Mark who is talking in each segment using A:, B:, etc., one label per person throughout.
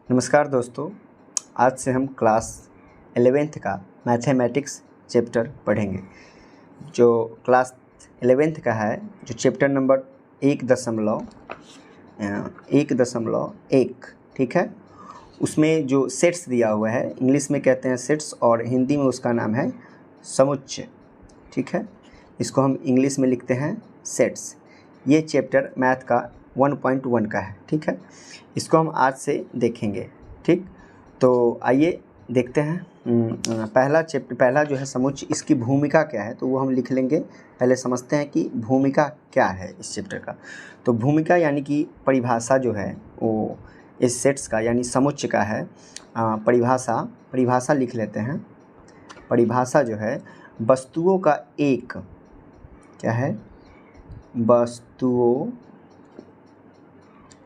A: नमस्कार दोस्तों, आज से हम क्लास 11th का मैथमेटिक्स चैप्टर पढ़ेंगे। जो क्लास 11th का है, जो चैप्टर नंबर 1.1, ठीक है। उसमें जो सेट्स दिया हुआ है, इंग्लिश में कहते हैं सेट्स और हिंदी में उसका नाम है समुच्चय, ठीक है। इसको हम इंग्लिश में लिखते हैं सेट्स। ये चैप्टर मैथ का 1.1 का है, ठीक है। इसको हम आज से देखेंगे, ठीक। तो आइए देखते हैं। पहला जो है समुच्चय, इसकी भूमिका क्या है तो वो हम लिख लेंगे। पहले समझते हैं कि भूमिका क्या है इस चैप्टर का। तो भूमिका यानी कि परिभाषा जो है वो इस सेट्स का यानी समुच्चय का है। परिभाषा लिख लेते हैं। परिभाषा जो है वस्तुओं का एक क्या है, वस्तुओं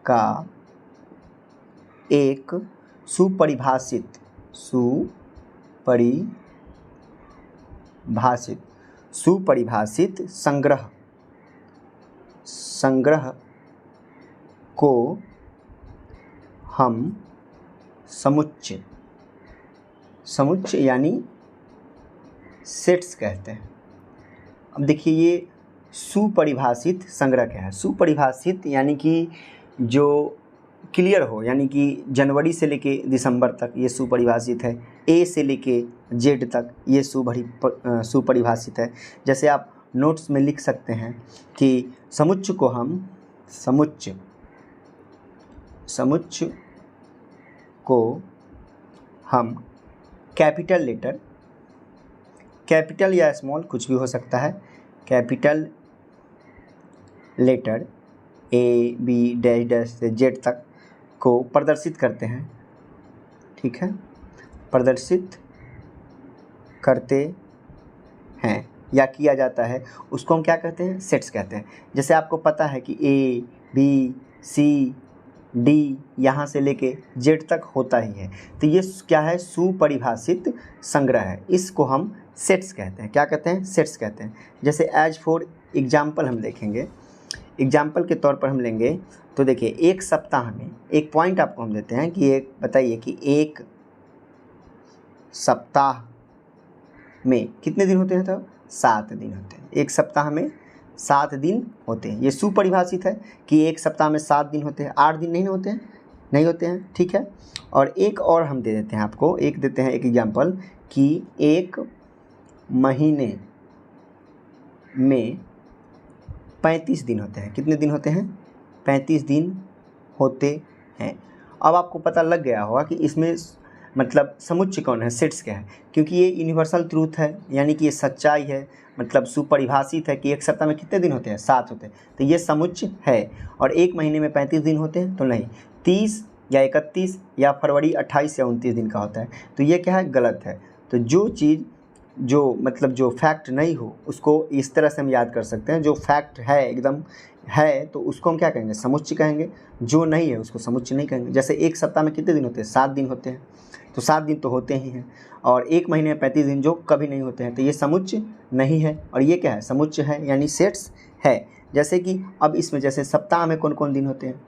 A: का एक सुपरिभाषित संग्रह को हम समुच्चय यानी सेट्स कहते हैं। अब देखिए, ये सुपरिभाषित संग्रह क्या है। सुपरिभाषित यानी कि जो क्लियर हो, यानी कि जनवरी से लेके दिसंबर तक ये सुपरिभाषित है। ए से लेके जेड तक ये सुपरिभाषित है। जैसे आप नोट्स में लिख सकते हैं कि समुच्चय को हम कैपिटल या स्मॉल कुछ भी हो सकता है, capital letter A B dash से जेड तक को प्रदर्शित करते हैं, ठीक है। प्रदर्शित करते हैं या किया जाता है, उसको हम क्या कहते हैं, सेट्स कहते हैं। जैसे आपको पता है कि ए बी सी डी यहाँ से लेके जेड तक होता ही है, तो ये क्या है, सुपरिभाषित संग्रह है। इसको हम सेट्स कहते हैं। क्या कहते हैं, सेट्स कहते हैं। जैसे एज फॉर एग्जाम्पल हम देखेंगे, एग्जाम्पल के तौर पर हम लेंगे तो देखिए, एक सप्ताह में एक पॉइंट आपको हम देते हैं कि एक बताइए कि एक सप्ताह में कितने दिन होते हैं, तो 7 दिन होते हैं। एक सप्ताह में 7 दिन होते हैं। ये सुपरिभाषित है कि एक सप्ताह में 7 दिन होते हैं, 8 दिन नहीं होते हैं, ठीक है। और एक और हम दे देते हैं आपको, एक देते हैं एक एग्जाम्पल कि एक महीने में 35 दिन होते हैं। कितने दिन होते हैं, 35 दिन होते हैं। अब आपको पता लग गया होगा कि इसमें मतलब समुच्चय कौन है, सेट्स क्या है, क्योंकि ये यूनिवर्सल ट्रूथ है, यानी कि ये सच्चाई है। मतलब सुपरिभाषित है कि एक सप्ताह में कितने दिन होते हैं, 7 होते हैं, तो ये समुच्चय है। और एक महीने में 35 दिन होते हैं तो नहीं, 30 या 31 या फरवरी 28 या 29 दिन का होता है, तो ये क्या है, गलत है। तो जो चीज़ जो फैक्ट नहीं हो उसको इस तरह से हम याद कर सकते हैं। जो फैक्ट है एकदम है तो उसको हम क्या कहेंगे, समुच्चय कहेंगे। जो नहीं है उसको समुच्चय नहीं कहेंगे। जैसे एक सप्ताह में कितने दिन होते हैं, 7 दिन होते हैं, तो 7 दिन तो होते ही हैं। और एक महीने में 35 दिन जो कभी नहीं होते हैं, तो ये समुच्चय नहीं है। और ये क्या है, समुच्चय है, यानी सेट्स है। जैसे कि अब इसमें जैसे सप्ताह में कौन कौन दिन होते हैं,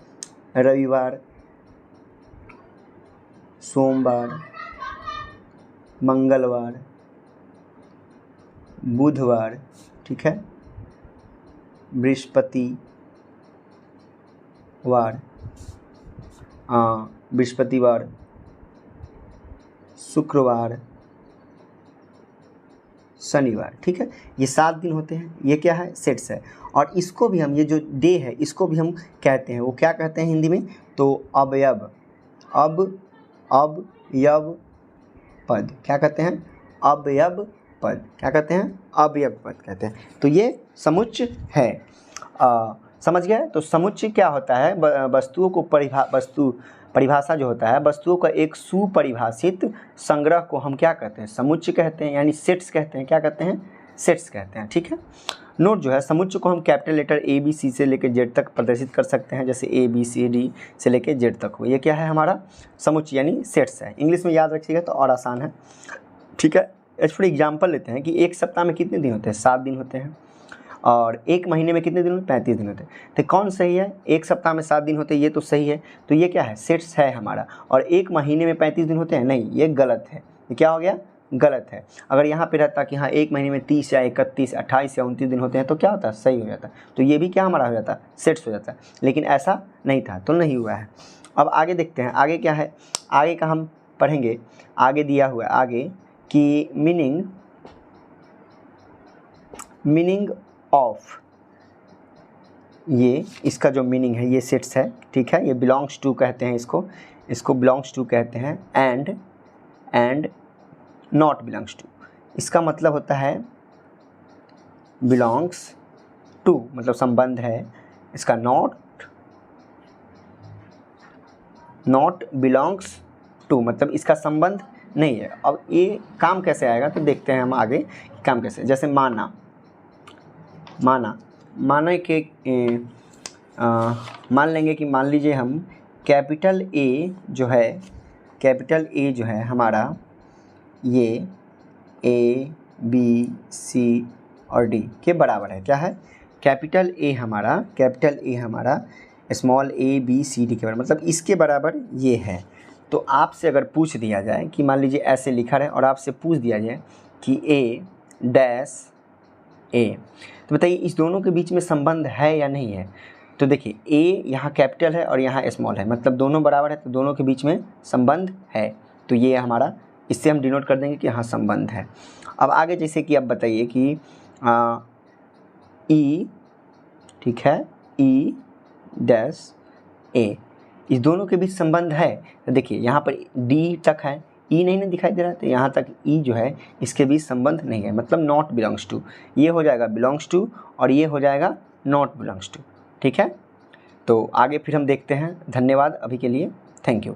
A: रविवार, सोमवार, मंगलवार, बुधवार, ठीक है, बृहस्पतिवार, शुक्रवार, शनिवार, ठीक है। ये 7 दिन होते हैं। ये क्या है, सेट्स है। और इसको भी हम, ये जो डे है इसको भी हम कहते हैं, वो क्या कहते हैं हिंदी में, तो अवयव पद। क्या कहते हैं, अवयव पद। क्या कहते हैं, अवयव पद कहते हैं। तो ये समुच्चय है। समझ गए। तो समुच्चय क्या होता है, वस्तुओं को परिभाषा जो होता है, वस्तुओं का एक सुपरिभाषित संग्रह को हम क्या कहते हैं, समुच्चय कहते हैं, यानी सेट्स कहते हैं। क्या कहते हैं, सेट्स कहते हैं, ठीक है। नोट जो है, समुच्चय को हम capital letter A B C से लेकर जेड तक प्रदर्शित कर सकते हैं। जैसे ए बी सी डी से लेकर जेड तक हो, ये क्या है, हमारा समुच्चय यानी सेट्स है। इंग्लिश में याद रखिएगा तो और आसान है, ठीक है। एज फॉर एग्जाम्पल लेते हैं कि एक सप्ताह में कितने दिन होते हैं, 7 दिन होते हैं। और एक महीने में कितने दिन होते हैं? 35 दिन होते हैं। तो कौन सही है? एक सप्ताह में 7 दिन होते हैं, ये तो सही है। तो ये क्या है? सेट्स है हमारा। और एक महीने में 35 दिन होते हैं, नहीं, ये गलत है। ये क्या हो गया? गलत है। अगर यहाँ पे रहता कि हाँ एक महीने में 30 या 31, 28 या 29 दिन होते हैं तो क्या होता? सही हो जाता। तो ये भी क्या हमारा हो जाता? सेट्स हो जाता। लेकिन ऐसा नहीं था, तो नहीं हुआ है। अब आगे देखते हैं, आगे क्या है? आगे का हम पढ़ेंगे। आगे दिया हुआ है आगे कि मीनिंग ऑफ, ये इसका जो मीनिंग है ये सेट्स है, ठीक है। ये बिलोंग्स टू कहते हैं इसको बिलोंग्स टू कहते हैं। एंड नॉट बिलोंग्स टू, इसका मतलब होता है बिलोंग्स टू मतलब संबंध है, इसका नॉट बिलोंग्स टू मतलब इसका संबंध नहीं है। अब ये काम कैसे आएगा तो देखते हैं हम आगे काम कैसे। जैसे माना के मान लेंगे कि मान लीजिए हम कैपिटल ए जो है हमारा ये A B C और D के बराबर है। क्या है? कैपिटल ए हमारा small a b c d के बराबर, मतलब इसके बराबर ये है। तो आपसे अगर पूछ दिया जाए कि मान लीजिए ऐसे लिखा है और आपसे पूछ दिया जाए कि a डैश a, तो बताइए इस दोनों के बीच में संबंध है या नहीं है? तो देखिए a यहाँ कैपिटल है और यहाँ स्मॉल है, मतलब दोनों बराबर है, तो दोनों के बीच में संबंध है। तो ये हमारा, इससे हम डिनोट कर देंगे कि हाँ संबंध है। अब आगे जैसे कि अब बताइए कि E, ठीक है, E डैश A, इस दोनों के बीच संबंध है। तो देखिए यहाँ पर D तक है, E नहीं ना दिखाई दे रहा है, तो यहाँ तक E जो है इसके बीच संबंध नहीं है, मतलब नॉट बिलोंग्स टू। ये हो जाएगा बिलोंग्स टू और ये हो जाएगा नॉट बिलोंग्स टू, ठीक है। तो आगे फिर हम देखते हैं। धन्यवाद अभी के लिए, थैंक यू।